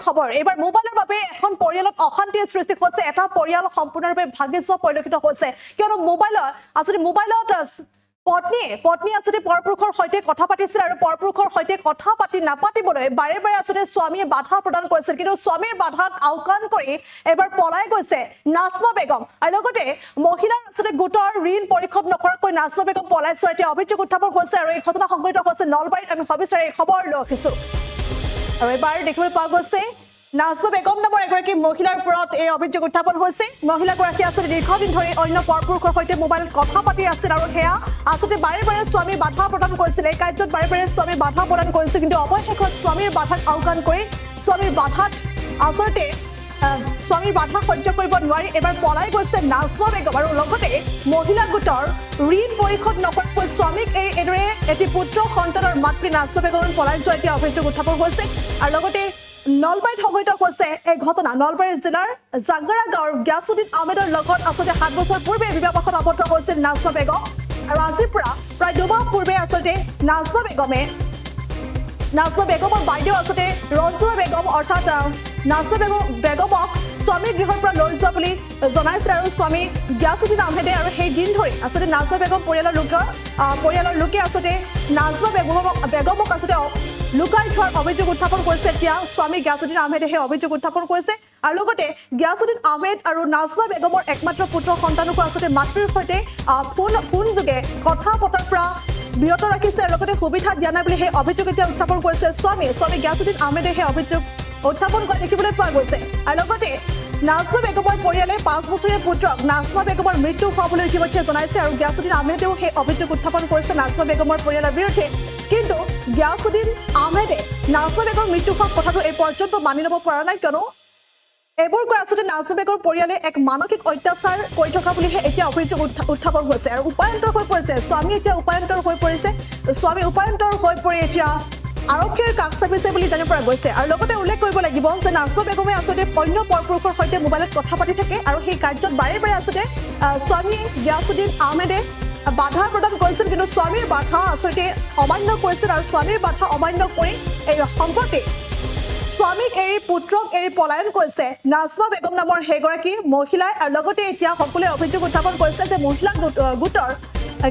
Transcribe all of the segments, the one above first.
খবৰ এবাৰ মোবাইলৰ বাবে এখন পৰিয়ালত অশান্তিৰ সৃষ্টি হৈছে এটা পৰিয়াল সম্পূৰ্ণৰূপে ভাগি যোৱা পৰিলক্ষিত হৈছে কিয়নো মোবাইলত পত্নী আসলে পৰপুৰুষৰ সৈতে কথা পাতিছিল আৰু পৰপুৰুষৰ সৈতে কথা পাতি নাপাতিবলৈ বাৰে বাৰে আসলে স্বামীয়ে বাধা প্ৰদান কৰিছিল কিন্তু স্বামীৰ বাধাক আওকাণ কৰি এবাৰ পলাই গৈছে নাজমা বেগম আৰু লগতে মহিলাৰ আসলে গোটৰ ঋণ পৰিশোধ নকৰাকৈ নাজমা বেগম পলাই যোৱাৰ এতিয়া অভিযোগ উত্থাপন হৈছে আৰু এই ঘটনা সংঘটিত হৈছে নলবাৰীত আমি সবিস্তাৰে এই খবৰ লৈ আহিছোঁ আৰু এবাৰ দেখিবলৈ পোৱা গৈছে নাজমা বেগম নামৰ এগৰাকী মহিলাৰ ওপৰত এই অভিযোগ উত্থাপন হৈছে মহিলাগৰাকী আসলে দীৰ্ঘদিন ধৰি অন্য পৰপুৰুষৰ সৈতে মোবাইলত কথা পাতি আছিল আৰু সেয়া আসলে বাৰে বাৰে স্বামী বাধা প্ৰদান কৰিছিল এই কাৰ্যত বাৰে বাৰে স্বামী বাধা প্ৰদান কৰিছিল কিন্তু অৱশেষত স্বামীৰ বাধাক আওকাণ কৰি স্বামীৰ বাধাত আচলতে স্বামীৰ বাধা সহ্য কৰিব নোৱাৰি এবাৰ পলাই গৈছে নাজমা বেগম আৰু লগতে মহিলা গোটৰ ঋণ পৰিশোধ নকৰাকৈ স্বামীক এইদৰে এটি পুত্ৰ সন্তানৰ মাতৃ নাজমা বেগম পলাই যোৱা এতিয়া অভিযোগ উত্থাপন হৈছে আৰু লগতে নলবাৰীত সংঘটিত হৈছে এই ঘটনা নলবাৰী জিলাৰ জাগৰা গাঁৱৰ গিয়াছুদ্দিন আহমেদৰ লগত আসলে 7 বছৰ পূৰ্বে বিবাহপাশত আবদ্ধ হৈছিল নাজমা বেগম আৰু আজিৰ পৰা প্ৰায় 2 মাহ পূৰ্বে আসলে নাজমা বেগমৰ বাইদেউ আসলে ৰঞ্জুৱা বেগম অৰ্থাৎ নাজমা বেগমক স্বামীৰ গৃহৰ পৰা লৈ যোৱা বুলি জনাইছিল আৰু স্বামী গিয়াছুদ্দিন আহমেদে আৰু সেই দিন ধৰি আসলে নাজমা বেগম পৰিয়ালৰ লোকে আসলে নাজমা বেগমক আসলে লুকাই থোৱাৰ অভিযোগ উত্থাপন কৰিছে এতিয়া স্বামী গিয়াছুদ্দিন আহমেদে সেই অভিযোগ উত্থাপন কৰিছে আৰু লগতে গিয়াছুদ্দিন আহমেদ আৰু নাজমা বেগমৰ একমাত্ৰ পুত্ৰ সন্তানকো আসলে মাতৃৰ সৈতে ফোন যোগে কথা পতাৰ পৰা বিৰত ৰাখিছে আৰু লগতে সুবিধা দিয়া নাই বুলি সেই অভিযোগ এতিয়া উত্থাপন কৰিছে স্বামী গিয়াছুদ্দিন আহমেদে সেই অভিযোগ উত্থাপন কৰা দেখিবলৈ পোৱা গৈছে আৰু লগতে নাজমা বেগমৰ পৰিয়ালে 5 বছৰীয়া পুত্ৰক নাজমা বেগমৰ মৃত্যু হোৱা বুলি ইতিমধ্যে জনাইছে আৰু গিয়াছুদ্দিন আহমেদেও সেই অভিযোগ উত্থাপন কৰিছে নাজমা বেগমৰ পৰিয়ালৰ বিৰুদ্ধে কিন্তু গিয়াছুদ্দিন আহমেদে নাজমা বেগমৰ মৃত্যু হোৱা কথাটো এই পৰ্যন্ত মানি ল'ব পৰা নাই কিয়নো এইবোৰ কৈ আসলে নাজমা বেগমৰ পৰিয়ালে এক মানসিক অত্যাচাৰ কৰি থকা বুলিহে এতিয়া অভিযোগ উত্থাপন হৈছে আৰু উপায়ন্তৰ হৈ পৰিছে স্বামী এতিয়া উপায়ন্তৰ হৈ পৰিছে স্বামী উপায়ন্তৰ হৈ পৰি এতিয়া আৰক্ষীৰ কাষ চাপিছে বুলি জানিব পৰা গৈছে আৰু লগতে উল্লেখ কৰিব লাগিব যে নাজমা বেগমে আসলে অন্য পৰপুৰুষৰ সৈতে মোবাইলত কথা পাতি থাকে আৰু সেই কাৰ্যত বাৰে বাৰে আসলে স্বামী গিয়াছুদ্দিন আহমেদে বাধা প্ৰদান কৰিছিল কিন্তু স্বামীৰ বাধা আসলে অমান্য কৰিছিল আৰু স্বামীৰ বাধা অমান্য কৰি এই সম্পত্তি স্বামীক এৰি পুত্ৰক এৰি পলায়ন কৰিছে নাজমা বেগম নামৰ সেইগৰাকী মহিলাই আৰু লগতে এতিয়া সকলোৱে অভিযোগ উত্থাপন কৰিছে যে মহিলা গোটৰ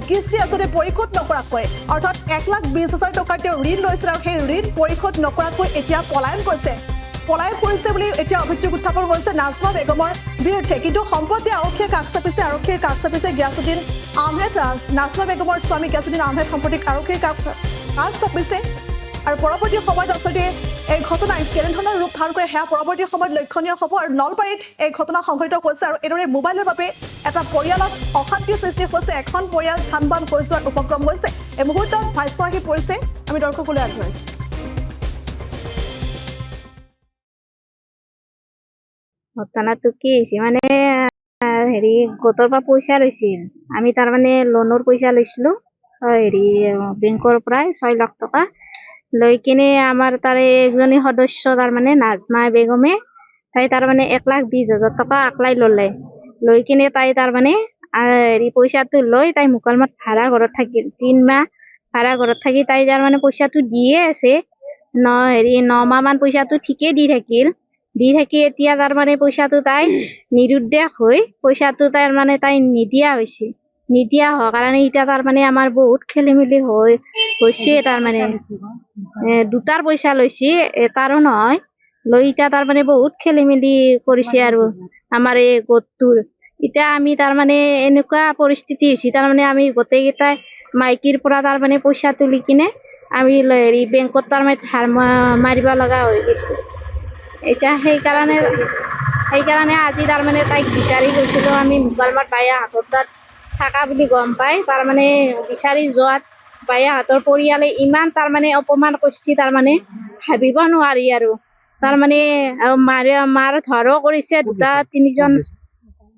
কিস্তি আসলে পৰিশোধ নকৰাকৈ অৰ্থাৎ 1,20,000 টকা তেওঁ ঋণ লৈছিল আৰু সেই ঋণ পৰিশোধ নকৰাকৈ এতিয়া পলায়ন কৰিছে বুলি এতিয়া অভিযোগ উত্থাপন হৈছে নাজমা বেগমৰ বিৰুদ্ধে কিন্তু সম্প্ৰতি আৰক্ষীয়ে কাষ চাপিছে গিয়াছুদ্দিন আহমেদ নাজমা বেগমৰ স্বামী গিয়াছুদ্দিন আহমেদ সম্প্ৰতি আৰক্ষীৰ কাষ চাপিছে আৰু পৰৱৰ্তী সময়ত আসলে এই ঘটনাই কেনেধৰণৰ ৰূপ ধাৰণ কৰে সেয়া পৰৱৰ্তী সময়ত লক্ষণীয় হ'ব আৰু নলবাৰীত এই ঘটনা সংঘটিত হৈছে আৰু এইদৰে মোবাইলৰ বাবে এটা পৰিয়ালত অশান্তিৰ সৃষ্টি হৈছে এখন পৰিয়াল থান-বান হৈ যোৱাৰ উপক্ৰম হৈছে এই মুহূৰ্তত ভাষ্য আহি পৰিছে আমি দৰ্শকলৈ আগবঢ়াইছোঁ ঘটনাটো কি হৈছে মানে হেৰি গোটৰ পৰা পইচা লৈছিল আমি তাৰমানে লোনৰ পইচা লৈছিলোঁ বেংকৰ পৰাই 6 লাখ টকা লৈ কিনে আমাৰ তাৰে এজনী সদস্য তাৰমানে নাজমা বেগমে তাই তাৰমানে 1,20,000 টকা আকলাই লৈ কিনে তাই তাৰমানে পইচাটো লৈ তাই মুকালমাত ভাড়া ঘৰত থাকিল 3 মাহ ভাড়া ঘৰত থাকি তাই তাৰমানে পইচাটো দিয়ে আছে 9 মাহ মান পইচাটো ঠিকে দি থাকি এতিয়া তাৰমানে পইচাটো তাই নিৰুদ্দেশ হৈ পইচাটো তাৰমানে তাই নিদিয়া হোৱাৰ কাৰণে এতিয়া তাৰমানে আমাৰ বহুত খেলিমেলি হৈছে তাৰমানে দুটাৰ পইচা লৈছে এটাৰো নহয় লৈ এতিয়া তাৰমানে বহুত খেলিমেলি কৰিছে আৰু আমাৰ এই গোটটোৰ এতিয়া আমি তাৰমানে এনেকুৱা পৰিস্থিতি হৈছে তাৰমানে আমি গোটেইকেইটাই মাইকীৰ পৰা তাৰমানে পইচা তুলি কিনে আমি বেংকত তাৰমানে ধাৰ মাৰিব লগা হৈ গৈছে এতিয়া সেইকাৰণে আজি তাৰমানে তাইক বিচাৰি গৈছিলোঁ আমি মুকালমাত বাইয়াহঁতৰ তাত থাকা বুলি গম পাই তাৰমানে বিচাৰি যোৱাত বাইয়াহঁতৰ পৰিয়ালে ইমান তাৰমানে অপমান কৰিছে তাৰমানে ভাবিব নোৱাৰি আৰু তাৰমানে মাৰ ধৰো কৰিছে 2-3জন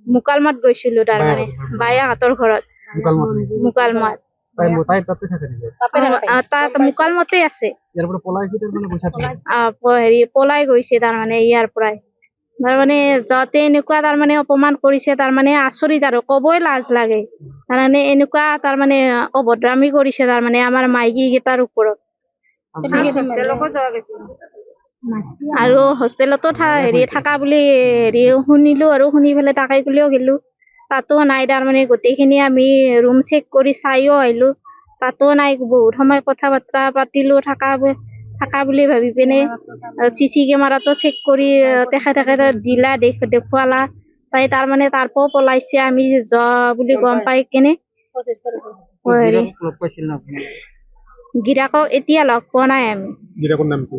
মুকালমাত গৈছিলোঁ তাৰমানে বাইয়াহঁতৰ ঘৰত মুকালমাত তাত মুকালমতে আছে পলাই গৈছে তাৰমানে ইয়াৰ পৰাই তাৰমানে যতে এনেকুৱা তাৰমানে অপমান কৰিছে তাৰমানে আচৰিত আৰু ক'বই লাজ লাগে তাৰমানে এনেকুৱা তাৰমানে অভদ্ৰামী কৰিছে তাৰমানে আমাৰ মাইকী কেইটাৰ ওপৰত আৰু হোষ্টেলতো হেৰি থাকা বুলি হেৰি শুনিলো আৰু শুনি পেলাই তাকে গলেও গেলো তাতো নাই তাৰমানে গোটেইখিনি আমি ৰুম চেক কৰি চাইও আহিলো তাতো নাই বহুত সময় কথা বাৰ্তা পাতিলো থাকা বুলি ভাবি পিনে চিচি কেমেৰাটো চেক কৰি তেখেতে দিলা দেখুৱালা তাই তাৰমানে তাৰ পৰাও পলাইছে আমি বুলি গম পাই কেনে হেৰি গিৰাকক এতিয়া লগ পোৱা নাই আমি গিৰাকৰ নাম কি?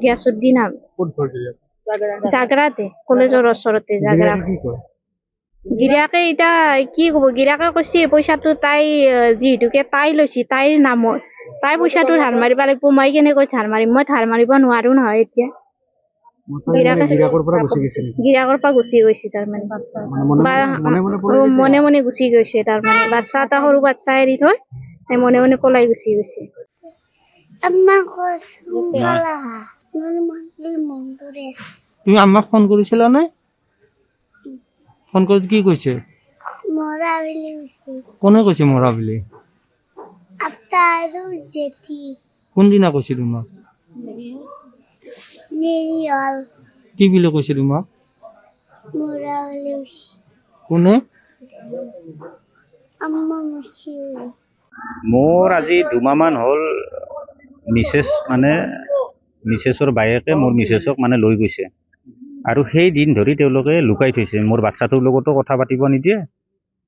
গিয়াসুদ্দিন নাম ক'ত ঘৰ গিৰাক? জাগৰাতে কলেজৰ ওচৰতে জাগৰা গিৰাকে কি কয়? গিৰাকে এতিয়া কি কব গিৰাকে কৈছে পইচাটো তাই যিহেতুকে তাই লৈছে তাইৰ নামত তাই পইচাটো ধাৰ মাৰিব লাগিব মই কেনেকৈ ধাৰ মাৰিম মই ধাৰ মাৰিব নোৱাৰো নহয় এতিয়া গিৰাকৰ পৰা গুচি গৈছে নেকি? গিৰাকৰ পৰা গুচি গৈছে তাৰমানে মনে মনে গুচি গৈছে তাৰমানে বাচ্চা এটা সৰু বাচ্চা এৰি থৈ তাই মনে মনে পলাই গুচি গৈছে তুমি আমাক ফোন কৰিছিলা নে ফোন কৰি কি কৈছে মৰা বুলি কৈছে কোনে কৈছে মৰা বুলি আপ্তা আৰু জেঠি কোনদিনা কৈছে তোমাক নিৰিয়ল কি বুলি কৈছে তোমাক মৰা বুলি কৈছে কোনে আম্মা মুচি মোৰ আজি 2 মাহমান হ'ল মিছেছৰ বায়েকে মোৰ মিছেছক মানে লৈ গৈছে আৰু সেই দিন ধৰি তেওঁলোকে লুকাই থৈছে মোৰ বাচ্চাটোৰ লগতো কথা পাতিব নিদিয়ে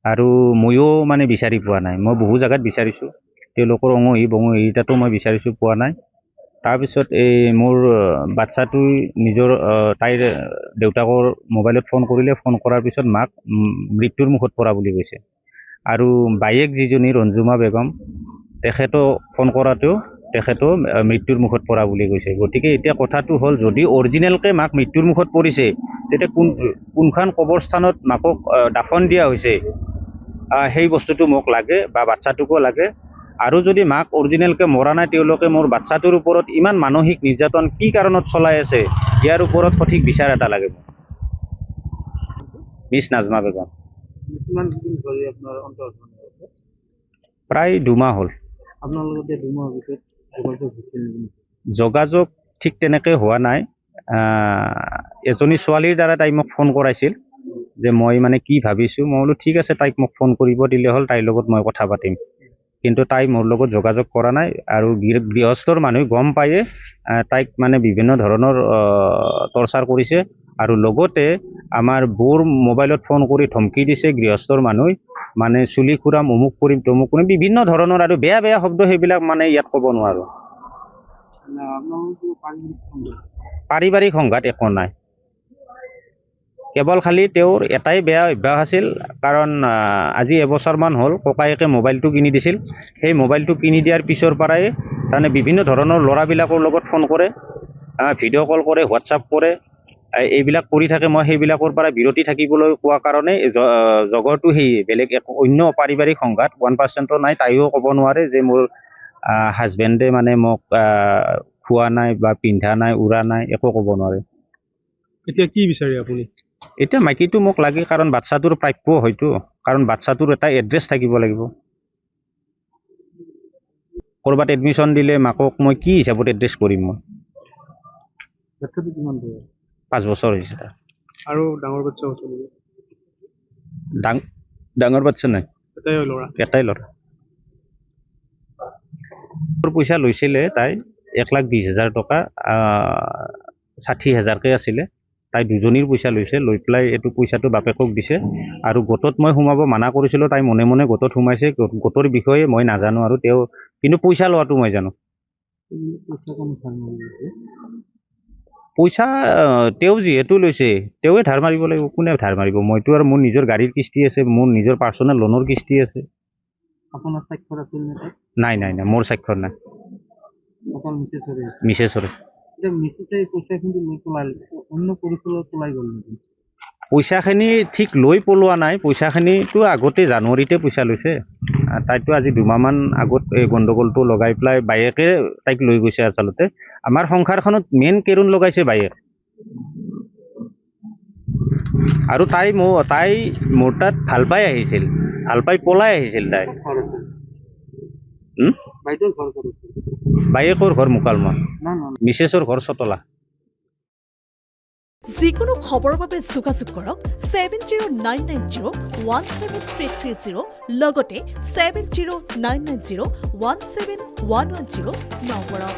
আৰু ময়ো মানে বিচাৰি পোৱা নাই মই বহু জাগাত বিচাৰিছোঁ তেওঁলোকৰ অঙহী বঙহী তাতো মই বিচাৰিছোঁ পোৱা নাই তাৰপিছত এই মোৰ বাচ্চাটো নিজৰ তাইৰ দেউতাকৰ মোবাইলত ফোন কৰিলে ফোন কৰাৰ পিছত মাক মৃত্যুৰ মুখত পৰা বুলি কৈছে আৰু বায়েক যিজনী ৰঞ্জুমা বেগম তেখেতো ফোন কৰাতেও তেখেতো মৃত্যুৰ মুখত পৰা বুলি কৈছে গতিকে এতিয়া কথাটো হ'ল যদি অৰিজিনেলকৈ মাক মৃত্যুৰ মুখত পৰিছে তেতিয়া কোনখন কবৰস্থানত মাকক দাফন দিয়া হৈছে সেই বস্তুটো মোক লাগে বা বাচ্চাটোকো লাগে আৰু যদি মাক অৰিজিনেলকৈ মৰা নাই তেওঁলোকে মোৰ বাচ্চাটোৰ ওপৰত ইমান মানসিক নিৰ্যাতন কি কাৰণত চলাই আছে ইয়াৰ ওপৰত সঠিক বিচাৰ এটা লাগে মিছ নাজমা বেগম কিমান দিন ধৰি আপোনাৰ অন্তৰ্ধান হৈছে? প্ৰায় 2 মাহ হ'ল আপোনাৰ লগতে 2 মাহৰ ভিতৰত যোগাযোগ হৈছিল নেকি? যোগাযোগ ঠিক তেনেকৈ হোৱা নাই এজনী ছোৱালীৰ দ্বাৰা তাই মোক ফোন কৰাইছিল যে মই মানে কি ভাবিছোঁ মই বোলো ঠিক আছে তাইক মোক ফোন কৰিব দিলে হ'ল তাইৰ লগত মই কথা পাতিম কিন্তু তাই মোৰ লগত যোগাযোগ কৰা নাই আৰু গৃহস্থৰ মানুহে গম পায়ে তাইক মানে বিভিন্ন ধৰণৰ টৰ্চাৰ কৰিছে আৰু লগতে আমাৰ বৌৰ মোবাইলত ফোন কৰি ধমকি দিছে গৃহস্থৰ মানুহ মানে চুলি খুৰাম অমুক কৰিম তমুক কৰিম বিভিন্ন ধৰণৰ আৰু বেয়া বেয়া শব্দ সেইবিলাক মানে ইয়াত ক'ব নোৱাৰোঁ পাৰিবাৰিক সংঘাত একো নাই কেৱল খালি তেওঁৰ এটাই বেয়া অভ্যাস আছিল কাৰণ আজি এবছৰমান হ'ল ককায়েকে মোবাইলটো কিনি দিছিল সেই মোবাইলটো কিনি দিয়াৰ পিছৰ পৰাই তাৰমানে বিভিন্ন ধৰণৰ ল'ৰাবিলাকৰ লগত ফোন কৰে ভিডিঅ' কল কৰে হোৱাটছআপ কৰে এইবিলাক কৰি থাকে মই সেইবিলাকৰ পৰা বিৰতি থাকিবলৈ কোৱা কাৰণে জগৰটো সেই বেলেগ অন্য পাৰিবাৰিক সংঘাত 1% নাই তাইও ক'ব নোৱাৰে যে মোৰ হাজবেণ্ডে মানে মোক খোৱা নাই বা পিন্ধা নাই উৰা নাই একো ক'ব নোৱাৰে এতিয়া কি বিচাৰে আপুনি এতিয়া মাইকীটো মোক লাগে কাৰণ বাচ্চাটোৰ প্ৰাপ্য হয়তো কাৰণ বাচ্চাটোৰ এটা এড্ৰেছ থাকিব লাগিব ক'ৰবাত এডমিশ্যন দিলে মাকক মই কি হিচাপত এড্ৰেছ কৰিম মই বাচ্চাটো কিমান বয়স 5 বছৰ হৈছে তাৰ আৰু ডাঙৰ বাচ্চা হৈছে নেকি ডাঙৰ বাচ্চা নাই এটাই ল'ৰা এটাই ল'ৰা পইচা লৈছিলে তাই 1,20,000 টকা 60,000কৈ আছিলে তাই দুজনীৰ পইচা লৈছে লৈ পেলাই এইটো পইচাটো বাপেকক দিছে আৰু গোটত মই সোমাব মানা কৰিছিলোঁ তাই মনে মনে গোটত সোমাইছে গোটৰ বিষয়ে মই নাজানো আৰু তেওঁ কিন্তু পইচা লোৱাটো মই জানো পইচা তেওঁ যিহেতু লৈছে তেওঁৱে ধাৰ মাৰিব লাগিব কোনে ধাৰ মাৰিব মইতো আৰু মোৰ নিজৰ গাড়ীৰ কিস্তি আছে মোৰ নিজৰ পাৰ্চনেল লোনৰ কিস্তি আছে আপোনাৰ স্বাক্ষৰ আছিল নে নাই নাই নাই মোৰ স্বাক্ষৰ নাই অকল মিছেছৰে মিছেছৰে এতিয়া মিছেছে পইচাখিনি লৈ পলাল অন্য পৰিচয়ত পলাই গ'ল নেকি পইচাখিনি ঠিক লৈ পলোৱা নাই পইচাখিনিতো আগতে জানুৱাৰীতে পইচা লৈছে তাইতো আজি 2 মাহমান আগত এই গণ্ডগোলটো লগাই পেলাই বায়েকে তাইক লৈ গৈছে আচলতে আমাৰ সংসাৰখনত মেইন কেৰুণ লগাইছে বায়েক আৰু তাই মোৰ তাত ভাল পাই আহিছিল ভাল পাই পলাই আহিছিল তাই বাইদেউ ঘৰ ক'ত বায়েকৰ ঘৰ মুকালমত, না না মিছেছৰ ঘৰ চতলা। যিকোনো খবৰৰ বাবে যোগাযোগ কৰক 7099017330 লগতে 7099017110 নম্বৰত।